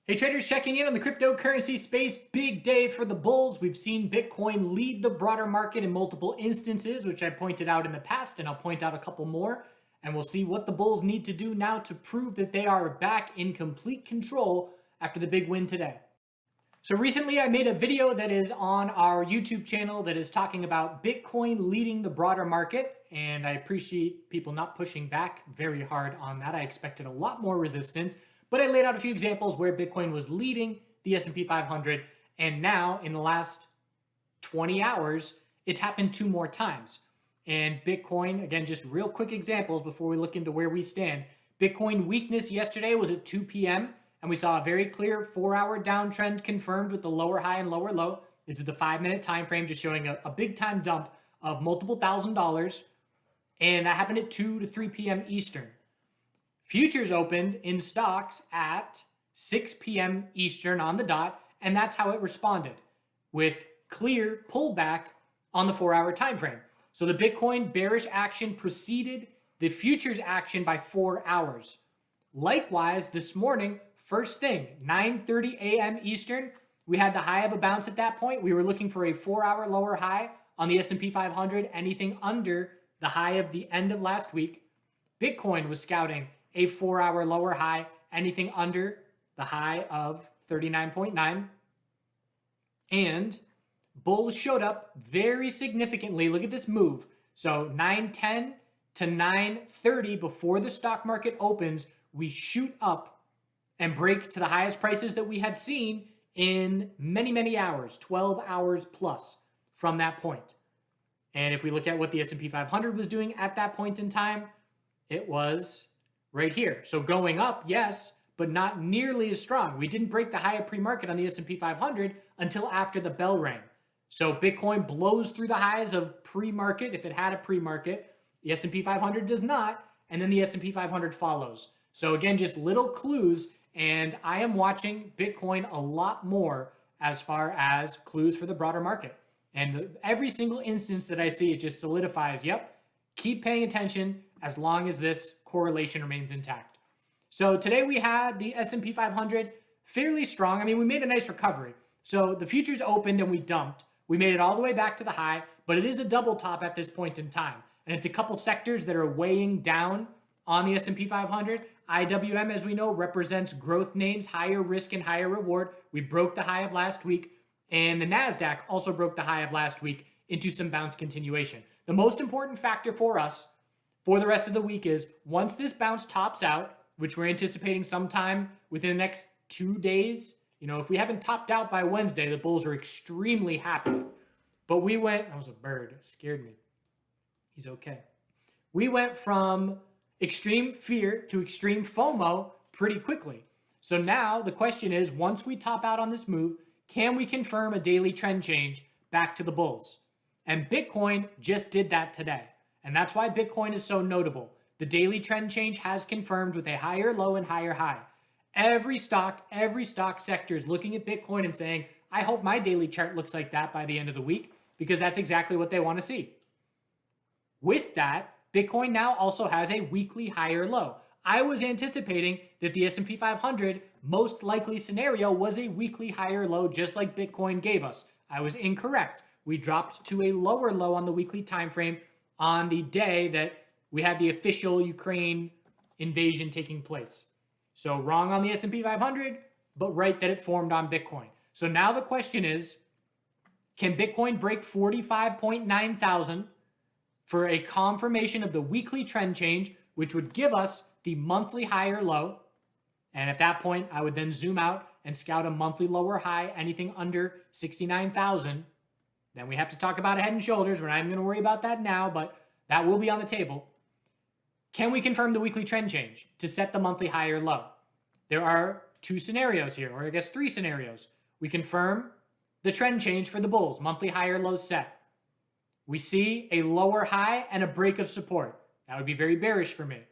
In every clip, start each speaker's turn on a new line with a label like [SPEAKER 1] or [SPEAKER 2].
[SPEAKER 1] Hey traders, checking in on the cryptocurrency space. Big day for the bulls. We've seen Bitcoin lead the broader market in multiple instances, which I pointed out in the past, and I'll point out a couple more. And we'll see what the bulls need to do now to prove that they are back in complete control after the big win today. So recently I made a video that is on our YouTube channel that is talking about Bitcoin leading the broader market. And I appreciate people not pushing back very hard on that. I expected a lot more resistance. But I laid out a few examples where Bitcoin was leading the S&P 500, and now in the last 20 hours, it's happened 2 more times. And Bitcoin, again, just real quick examples before we look into where we stand. Bitcoin weakness yesterday was at 2 p.m., and we saw a very clear 4-hour downtrend confirmed with the lower high and lower low. This is the 5-minute time frame, just showing a big time dump of multiple $1,000s, and that happened at 2 to 3 p.m. Eastern. Futures opened in stocks at 6 p.m. Eastern on the dot, and that's how it responded, with clear pullback on the 4-hour time frame. So the Bitcoin bearish action preceded the futures action by 4 hours. Likewise, this morning, first thing, 9:30 a.m. Eastern, we had the high of a bounce at that point. We were looking for a 4-hour lower high on the S&P 500, anything under the high of the end of last week. Bitcoin was scouting a 4-hour lower high, anything under the high of 39.9. And bulls showed up very significantly. Look at this move. So 9:10 to 9:30 before the stock market opens, we shoot up and break to the highest prices that we had seen in many, many hours, 12 hours plus from that point. And if we look at what the S&P 500 was doing at that point in time, it was right here. So going up, yes, but not nearly as strong. We didn't break the high of pre-market on the S&P 500 until after the bell rang. So Bitcoin blows through the highs of pre-market if it had a pre-market. The S&P 500 does not, and then the S&P 500 follows. So again, just little clues, and I am watching Bitcoin a lot more as far as clues for the broader market. And every single instance that I see, it just solidifies, yep, keep paying attention as long as this correlation remains intact. So today we had the S&P 500 fairly strong. I mean, we made a nice recovery. So the futures opened and we dumped. We made it all the way back to the high, but it is a double top at this point in time. And it's a couple sectors that are weighing down on the S&P 500. IWM, as we know, represents growth names, higher risk and higher reward. We broke the high of last week, and the NASDAQ also broke the high of last week into some bounce continuation. The most important factor for us for the rest of the week is once this bounce tops out, which we're anticipating sometime within the next 2 days, if we haven't topped out by Wednesday, the bulls are extremely happy. But we went, that was a bird, it scared me. He's okay. We went from extreme fear to extreme FOMO pretty quickly. So now the question is, once we top out on this move, can we confirm a daily trend change back to the bulls? And Bitcoin just did that today. And that's why Bitcoin is so notable. The daily trend change has confirmed with a higher low and higher high. Every stock sector is looking at Bitcoin and saying, I hope my daily chart looks like that by the end of the week, because that's exactly what they want to see. With that, Bitcoin now also has a weekly higher low. I was anticipating that the S&P 500 most likely scenario was a weekly higher low, just like Bitcoin gave us. I was incorrect. We dropped to a lower low on the weekly time frame on the day that we had the official Ukraine invasion taking place. So wrong on the S&P 500, but right that it formed on Bitcoin. So now the question is, can Bitcoin break 45.9 thousand for a confirmation of the weekly trend change, which would give us the monthly higher low? And at that point, I would then zoom out and scout a monthly lower high, anything under 69,000. Then we have to talk about a head and shoulders. We're not even going to worry about that now, but that will be on the table. Can we confirm the weekly trend change to set the monthly higher low? There are 2 scenarios here, or I guess 3 scenarios. We confirm the trend change for the bulls, monthly higher low set. We see a lower high and a break of support. That would be very bearish for me.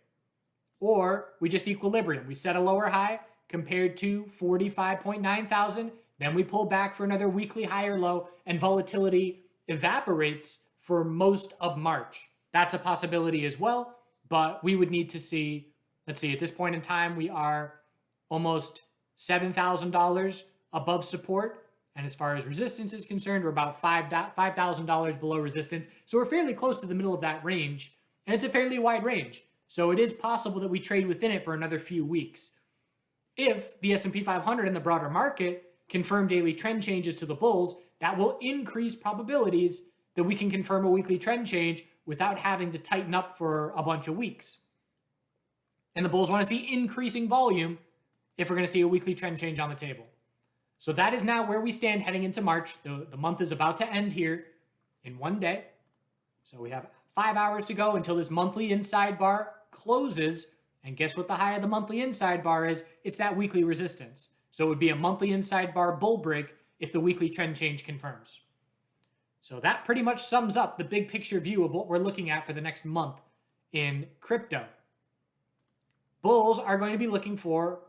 [SPEAKER 1] Or we just equilibrium. We set a lower high compared to 45.9 thousand. Then we pull back for another weekly higher low, and volatility evaporates for most of March. That's a possibility as well, but we would need to see, let's see, at this point in time, we are almost $7,000 above support. And as far as resistance is concerned, we're about $5,000 below resistance. So we're fairly close to the middle of that range. And it's a fairly wide range. So it is possible that we trade within it for another few weeks. If the S&P 500 and the broader market confirm daily trend changes to the bulls, that will increase probabilities that we can confirm a weekly trend change without having to tighten up for a bunch of weeks. And the bulls want to see increasing volume if we're going to see a weekly trend change on the table. So that is now where we stand heading into March. The month is about to end here in one day. So we have 5 hours to go until this monthly inside bar closes. And guess what the high of the monthly inside bar is? It's that weekly resistance. So it would be a monthly inside bar bull break if the weekly trend change confirms. So that pretty much sums up the big picture view of what we're looking at for the next month in crypto. Bulls are going to be looking for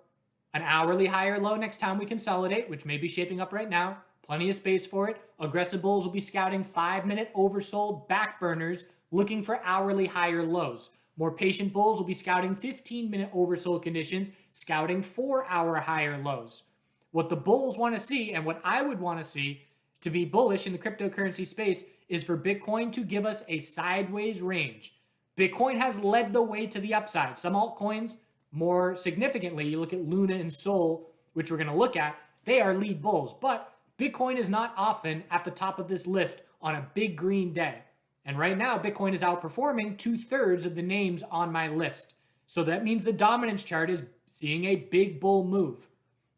[SPEAKER 1] an hourly high or low next time we consolidate, which may be shaping up right now. Plenty of space for it. Aggressive bulls will be scouting 5-minute oversold back burners, looking for hourly higher lows. More patient bulls will be scouting 15-minute oversold conditions, scouting 4-hour higher lows. What the bulls want to see, and what I would want to see to be bullish in the cryptocurrency space, is for Bitcoin to give us a sideways range. Bitcoin has led the way to the upside. Some altcoins, more significantly, you look at Luna and Sol, which we're going to look at, they are lead bulls. But Bitcoin is not often at the top of this list on a big green day. And right now, Bitcoin is outperforming 2/3 of the names on my list. So that means the dominance chart is seeing a big bull move.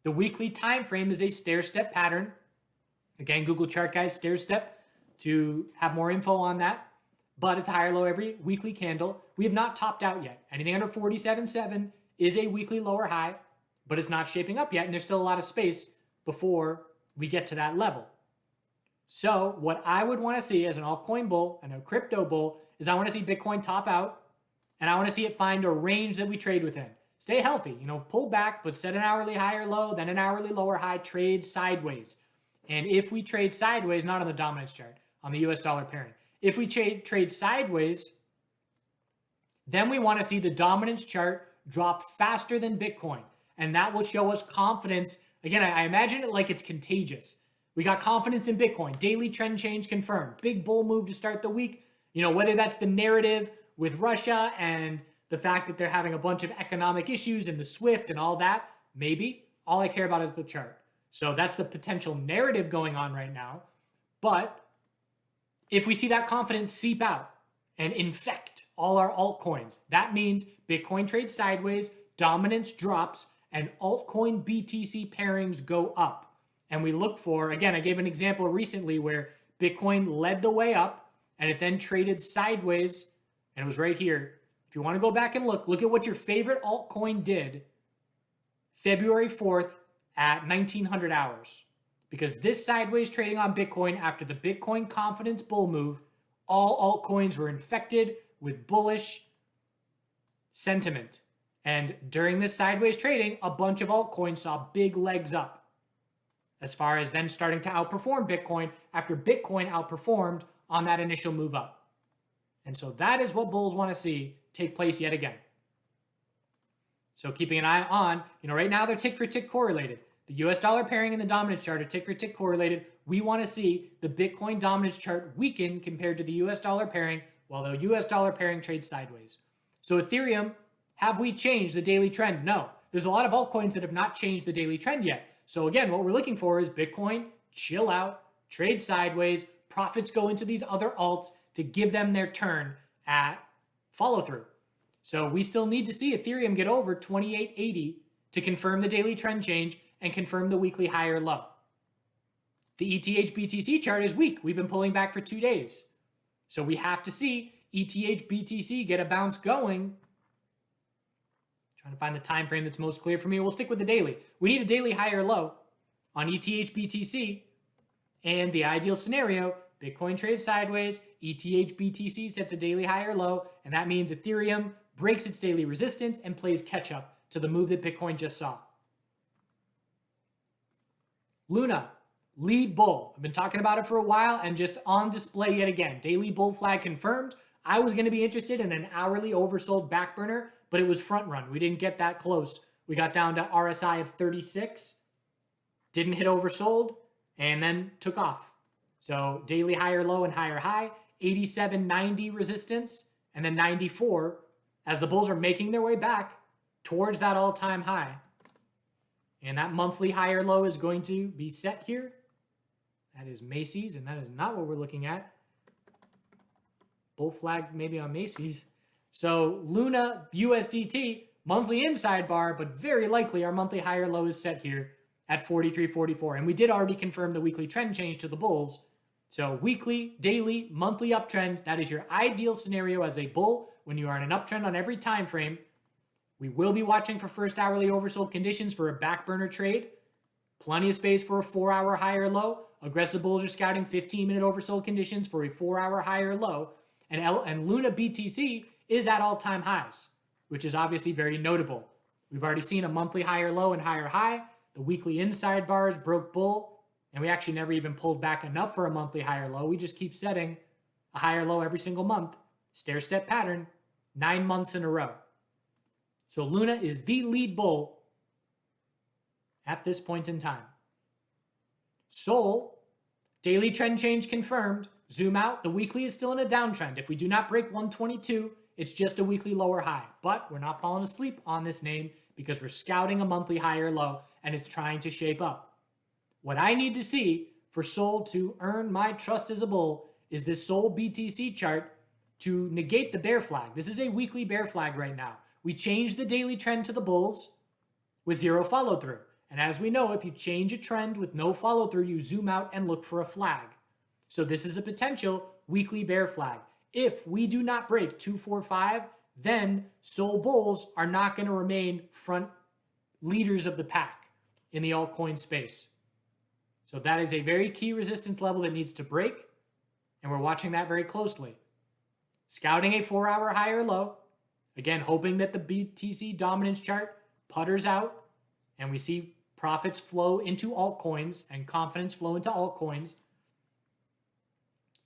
[SPEAKER 1] The weekly time frame is a stair-step pattern. Again, Google TheChartGuys stair-step to have more info on that. But it's higher low every weekly candle. We have not topped out yet. Anything under 47.7 is a weekly lower high, but it's not shaping up yet, and there's still a lot of space before we get to that level. So what I would want to see as an altcoin bull and a crypto bull is I want to see Bitcoin top out, and I want to see it find a range that we trade within. Stay healthy, pull back, but set an hourly higher low, then an hourly lower high, trade sideways. And if we trade sideways, not on the dominance chart, on the US dollar pairing, if we trade sideways, then we want to see the dominance chart drop faster than Bitcoin. And that will show us confidence. Again, I imagine it like it's contagious. We got confidence in Bitcoin. Daily trend change confirmed. Big bull move to start the week. Whether that's the narrative with Russia and the fact that they're having a bunch of economic issues and the SWIFT and all that, maybe. All I care about is the chart. So that's the potential narrative going on right now. But if we see that confidence seep out and infect all our altcoins, that means Bitcoin trades sideways, dominance drops, and altcoin BTC pairings go up. And we look for, again, I gave an example recently where Bitcoin led the way up and it then traded sideways, and it was right here. If you want to go back and look at what your favorite altcoin did February 4th at 1900 hours. Because this sideways trading on Bitcoin after the Bitcoin confidence bull move, all altcoins were infected with bullish sentiment. And during this sideways trading, a bunch of altcoins saw big legs up, as far as then starting to outperform Bitcoin after Bitcoin outperformed on that initial move up. And so that is what bulls want to see take place yet again. So keeping an eye on, right now they're tick for tick correlated. The US dollar pairing and the dominance chart are tick for tick correlated. We want to see the Bitcoin dominance chart weaken compared to the US dollar pairing, while the US dollar pairing trades sideways. So Ethereum, have we changed the daily trend? No. There's a lot of altcoins that have not changed the daily trend yet. So again, what we're looking for is Bitcoin, chill out, trade sideways, profits go into these other alts to give them their turn at follow through. So we still need to see Ethereum get over 2880 to confirm the daily trend change and confirm the weekly higher low. The ETH BTC chart is weak. We've been pulling back for 2 days. So we have to see ETH BTC get a bounce going. Trying to find the time frame that's most clear for me. We'll stick with the daily. We need a daily higher low on ETH BTC. And the ideal scenario, Bitcoin trades sideways, ETH BTC sets a daily higher low, and that means Ethereum breaks its daily resistance and plays catch up to the move that Bitcoin just saw. Luna, lead bull. I've been talking about it for a while and just on display yet again. Daily bull flag confirmed. I was going to be interested in an hourly oversold back burner, but it was front run. We didn't get that close We got down to RSI of 36, didn't hit oversold, and then took off. So daily higher low and higher high, 87.90 resistance, and then 94 as the bulls are making their way back towards that all-time high. And that monthly higher low is going to be set here. That is Macy's, and that is not what we're looking at. Bull flag maybe on Macy's. So Luna USDT, monthly inside bar, but very likely our monthly higher low is set here at 43.44. And we did already confirm the weekly trend change to the bulls. So weekly, daily, monthly uptrend, that is your ideal scenario as a bull when you are in an uptrend on every time frame. We will be watching for first hourly oversold conditions for a back burner trade. Plenty of space for a 4-hour higher low. Aggressive bulls are scouting 15-minute oversold conditions for a 4-hour higher low. And Luna BTC is at all-time highs, which is obviously very notable. We've already seen a monthly higher low and higher high. The weekly inside bars broke bull, and we actually never even pulled back enough for a monthly higher low. We just keep setting a higher low every single month. Stair-step pattern, 9 months in a row. So Luna is the lead bull at this point in time. Sol, daily trend change confirmed. Zoom out, the weekly is still in a downtrend. If we do not break 122, it's just a weekly lower high. But we're not falling asleep on this name because we're scouting a monthly higher low and it's trying to shape up. What I need to see for Sol to earn my trust as a bull is this Sol BTC chart to negate the bear flag. This is a weekly bear flag right now. We changed the daily trend to the bulls with zero follow through. And as we know, if you change a trend with no follow through, you zoom out and look for a flag. So this is a potential weekly bear flag. If we do not break 245, then Sol bulls are not going to remain front leaders of the pack in the altcoin space. So that is a very key resistance level that needs to break, and we're watching that very closely. Scouting a 4-hour higher low, again, hoping that the BTC dominance chart putters out, and we see profits flow into altcoins and confidence flow into altcoins.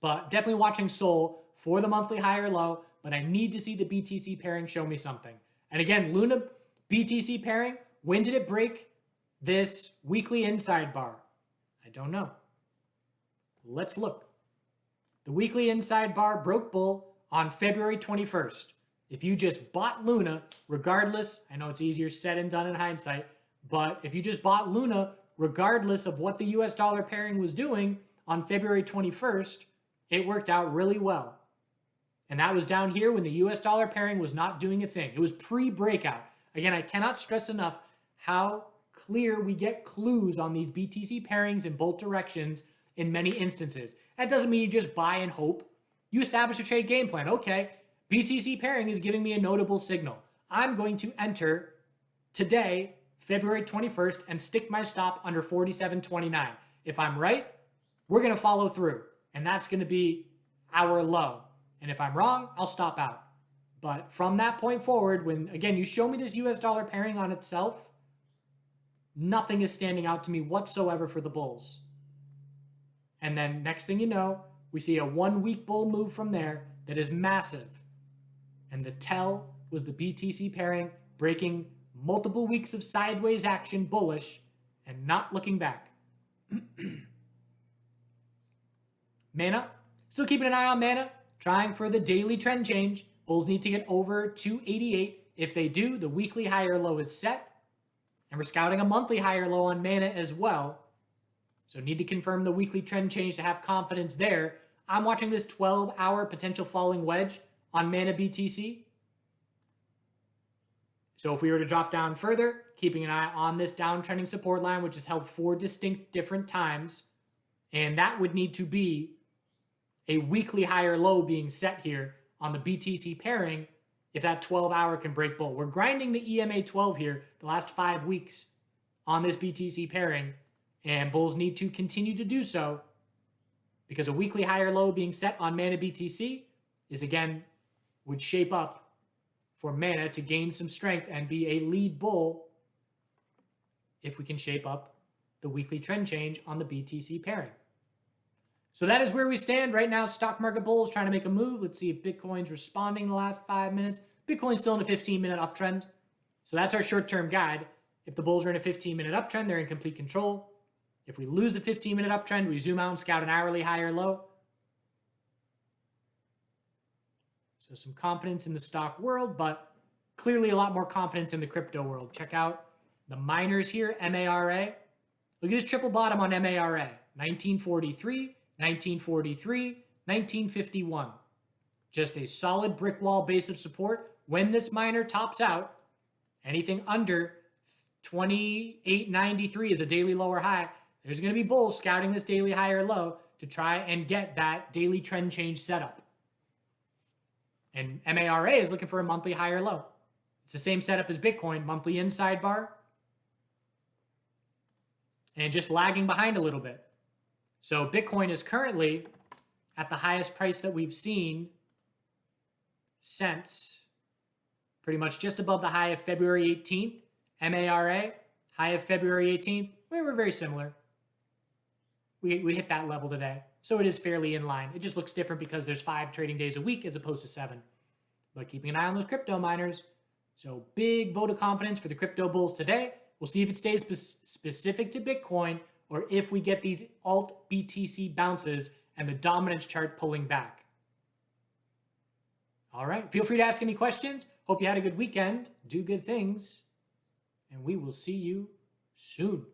[SPEAKER 1] But definitely watching Sol for the monthly higher low, but I need to see the BTC pairing show me something. And again, Luna BTC pairing, when did it break this weekly inside bar? I don't know. Let's look. The weekly inside bar broke bull on February 21st. If you just bought Luna, regardless, I know it's easier said and done in hindsight, but if you just bought Luna, regardless of what the US dollar pairing was doing on February 21st, it worked out really well. And that was down here when the US dollar pairing was not doing a thing. It was pre-breakout. Again, I cannot stress enough how clear we get clues on these BTC pairings in both directions in many instances. That doesn't mean you just buy and hope. You establish a trade game plan. Okay, BTC pairing is giving me a notable signal. I'm going to enter today, February 21st, and stick my stop under 47.29. If I'm right, we're going to follow through. And that's going to be our low. And if I'm wrong, I'll stop out. But from that point forward, when, again, you show me this US dollar pairing on itself, nothing is standing out to me whatsoever for the bulls. And then next thing you know, we see a 1-week bull move from there that is massive. And the tell was the BTC pairing breaking multiple weeks of sideways action bullish and not looking back. Mana, still keeping an eye on Mana, trying for the daily trend change. Bulls need to get over 288. If they do, the weekly higher low is set. And we're scouting a monthly higher low on Mana as well. So need to confirm the weekly trend change to have confidence there. I'm watching this 12-hour potential falling wedge on Mana BTC. So if we were to drop down further, keeping an eye on this downtrending support line, which is held 4 distinct different times, and that would need to be a weekly higher low being set here on the BTC pairing if that 12-hour can break bull. We're grinding the EMA 12 here the last 5 weeks on this BTC pairing, and bulls need to continue to do so because a weekly higher low being set on Mana BTC is, again, would shape up for Mana to gain some strength and be a lead bull if we can shape up the weekly trend change on the BTC pairing. So that is where we stand right now. Stock market bulls trying to make a move. Let's see if Bitcoin's responding in the last 5 minutes. Bitcoin's still in a 15-minute uptrend. So that's our short-term guide. If the bulls are in a 15-minute uptrend, they're in complete control. If we lose the 15-minute uptrend, we zoom out and scout an hourly high or low. So some confidence in the stock world, but clearly a lot more confidence in the crypto world. Check out the miners here, MARA. Look at this triple bottom on MARA. 1943, 1943, 1951. Just a solid brick wall base of support. When this miner tops out, anything under 28.93 is a daily low or high. There's going to be bulls scouting this daily high or low to try and get that daily trend change setup. And MARA is looking for a monthly high or low. It's the same setup as Bitcoin, monthly inside bar, and just lagging behind a little bit. So Bitcoin is currently at the highest price that we've seen since pretty much just above the high of February 18th. MARA, high of February 18th. We were very similar. We hit that level today. So it is fairly in line. It just looks different because there's 5 trading days a week as opposed to 7. But keeping an eye on those crypto miners. So big vote of confidence for the crypto bulls today. We'll see if it stays specific to Bitcoin or if we get these alt BTC bounces and the dominance chart pulling back. All right. Feel free to ask any questions. Hope you had a good weekend. Do good things. And we will see you soon.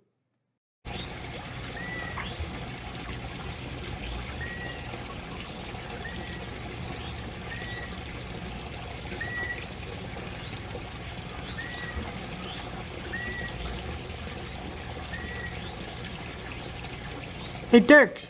[SPEAKER 2] Hey, Dirk.